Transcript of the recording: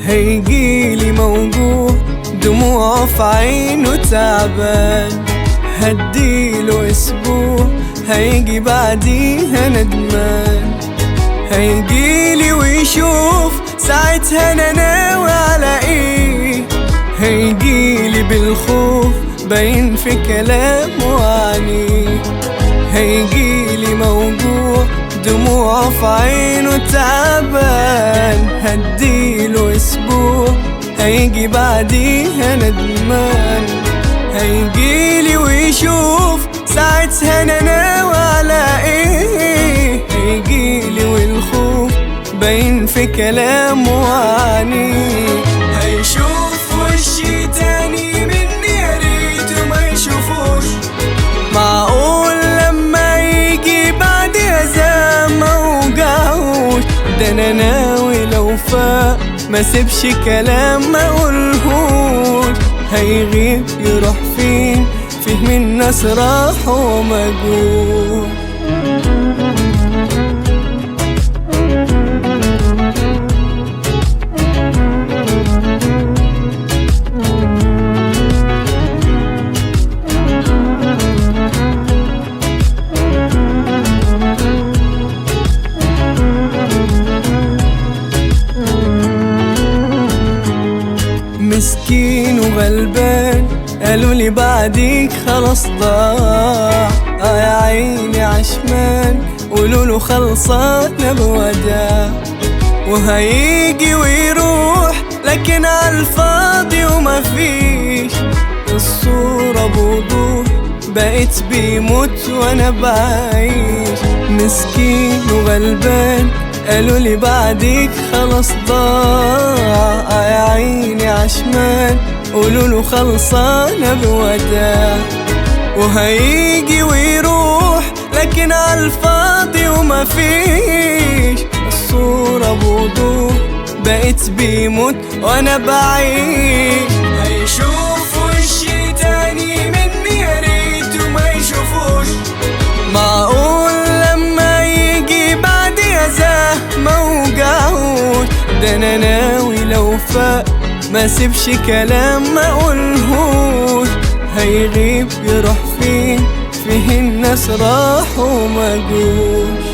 هيجيلي موجوع دموعه في عينه تعبان، هديله اسبوع هيجي بعديها ندمان. هيجيلي ويشوف ساعتها انا ناوي على ايه، هيجيلي بالخوف باين في كلامه عنيه. هيجيلي موجوع دموعه في عينه تعبان، هديله اسبوع هيجي بعديها ندمان. هيجيلي ويشوف ساعتها انا ناوي على ايه، هيجيلي والخوف باين في كلامه عنيه. هيشوف وشي تاني مني يا ريته ما يشوفوش، معقول لما يجي بعدها زي ما وجعوش. ده انا ناوي لو فاق ما سيبش كلام ما قولهوش، هيغيب يروح فين فيه من ناس راح ومجوش. مسكين وغلبان قالوا لي بعديك خلاص ضاع، يا عيني عشمان قولوا له خلصانة بوداع. وهيجي ويروح لكن عالفاضي ومفيش، الصورة بوضوح بقيت بيموت وانا بعيش. مسكين وغلبان قالوا لي بعديك خلاص ضاع، يا عيني عشمان قولوا له خلصانة بوداع. وهيجي ويروح لكن عالفاضي ومفيش، الصورة بوضوح بقيت بيموت وانا بعيش. هيشوف وشي تاني مني يا ريته ما يشوفوش، معقول لما يجي بعديها زي ما وجعوش. ده انا ناوي لو فاق ما سيبش كلام ما قولهوش، هيغيب يروح فين فيه الناس راح ومجوش.